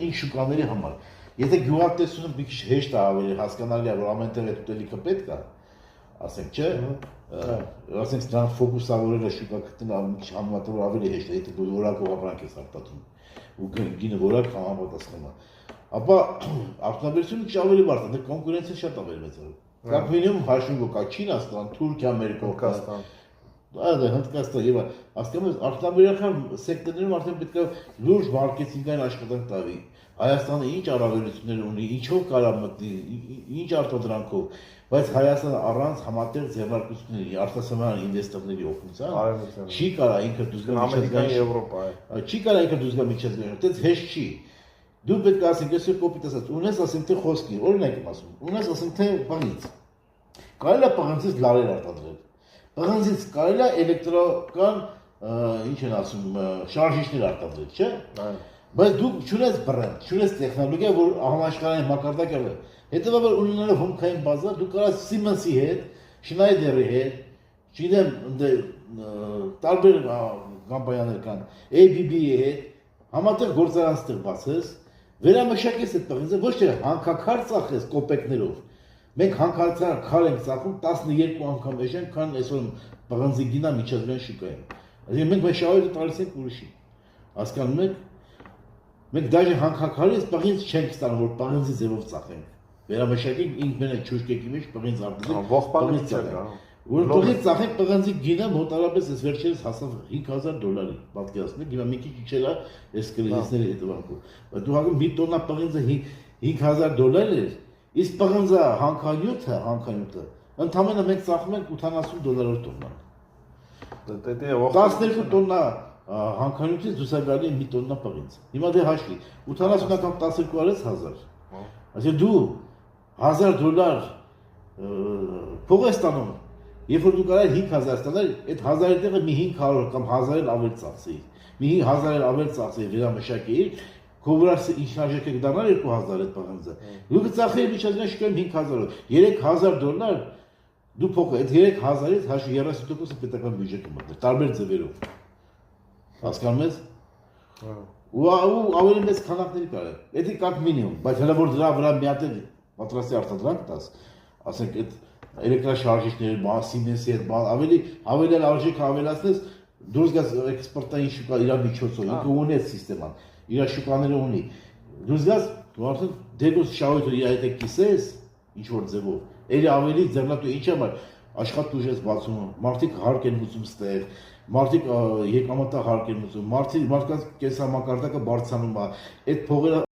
Ինչ շուկաների համար։ Եթե գյուղատնտեսությունը մի քիչ հեշտ է ավելի հասկանալի է, որ ամենտեղ այդ ուտելիքը պետք է, ասենք, չէ, ասենք դրանք ֆոկուսավորելը շուկա գտնելը մի քիչ համեմատաբար ավելի հեշտ է, եթե դու որակով ապրանք ես արտադրում ու գինը որակ համապատասխանում է։ Ապա արտադրությունը քիչ ավելի բարդ է, դե կոնկուրենցիան շատ ավելի մեծ է։ Как минимум հաշվի կա Չինաստան, Թուրքիա, Ամերիկա, Այո, Հնդկաստան եւ ասկամս արտադրական սեկտորներում արդեն պետք է լուրջ մարքեթինգային աշխատանք տավի։ Հայաստանը ինչ առավելություններ ունի, ինչով կարող մտնի, ինչ արտադրանքով, բայց Հայաստանը առանց համատեղ ձեռնարկությունների, արտասահմանյան ինվեստորների օգնության չի կարող ինքը դուսկա Ամերիկան, Եվրոպա, չի կարող ինքը դուսկա միջազգային, դա հեշտ չի։ Դու պետք է ասենք, ես կոպիտ ասած, ունես ասենք թե խոսքի, օրինակ եմ ասում, ունես ասենք թե բանից։ Կարելի է պղնձից լարեր արտադրել։ Պղնձից կարելի է էլեկտրական, ինչ են ասում, շարժիչներ արտադրել, չէ՞։ Բայց դու չունես բրենդ, չունես տեխնոլոգիա, որ համաշխարհային մակարդակը է։ Հետևաբար ունենալով հումքային բազա, դու կարող Siemens-ի հետ, Schneider-ի հետ, չգիտեմ, տարբեր կամպանիաներ կան, ABB-ի հետ, համատեղ գործարան ստեղծես, վերամշակես այդ պղնձը, ոչ թե հանքաքար ծախես կոպեկներով։ Մենք հանքարդար քար ենք ծախում 12 անգամ էժան, քան այսօր պղնձի գինա միջազգային շուկայում։ Այսինքն մենք շահույթը տալիս ենք ուրիշին։ Հասկանում եք։ Մենք դաժե հանքաքարից պղինձ չենք ստանում, որ պղնձի ձևով ծախենք։ Վերամշակենք ինքն մենակ ճուշկեկի մեջ պղինձ արտադրենք։ Ողբալից չկա։ Որ պղինձ ծախենք պղնձի գինը մոտարապես այս վերջերս հասավ $5,000, պատկերացնեք, հիմա մի քիչ իջել է այս կրիզիսների հետևանքով։ Բայց դու հագում մի տոննա պղինձը $5,000 էր, իսկ պղնձը հանքանյութը, ընդամենը մենք ծախում ենք $80 տոննա։ 12 տոննա հանքանյութից դուրս է գալի մի տոննա պղինձ։ Հիմա դե հաշվի, 80 անգամ 12 արես 1000։ Այսինքն դու $1,000 փող ես ստանում, երբ որ դու կարող ես 5,000 ստանալ, այդ 1000-ի տեղը մի 500 կամ 1000 էլ ավել ծախսեիր։ Մի 1000 էլ ավել ծախսեիր, վերամշակեիր, քո վրա ինչ արժեք է դառնալ 2000 այդ պղնձը։ Դու կծախեիր միջազգային շուկայում $5,000, $3,000 դու փող այդ 3000-ից հաշվի 30%-ը պետական բյուջետը մտներ, տարբեր ձևերով։ Հասկանում ես։ Ու ավելի մեծ քանակների կարող։ Դա կապ մինիմում, բայց հələ որ դրա վրա մի հատ պատրաստի արտադրանք տաս, ասենք այդ էլեկտրաշարժիչների, Siemens-ի հետ ավելի արժեքը ավելացնես, դուրս գաս էքսպորտային շուկա իր միջոցով, ինքը ունի այդ սիստեման, իր շուկաները ունի։ Դուրս գաս, դու արդեն դեպուս շահույթը իր հետ կիսես, ինչ որ ձևով, ելի ավելի ձեռնատու ինչ համար աշխատուժ ես բացում, մարդիկ հարկ են ուզում ստեղ, մարդիկ եկամտա հարկ են ուզում, մարդկանց կենսամակարդակը բարձրանում է, այդ փողերը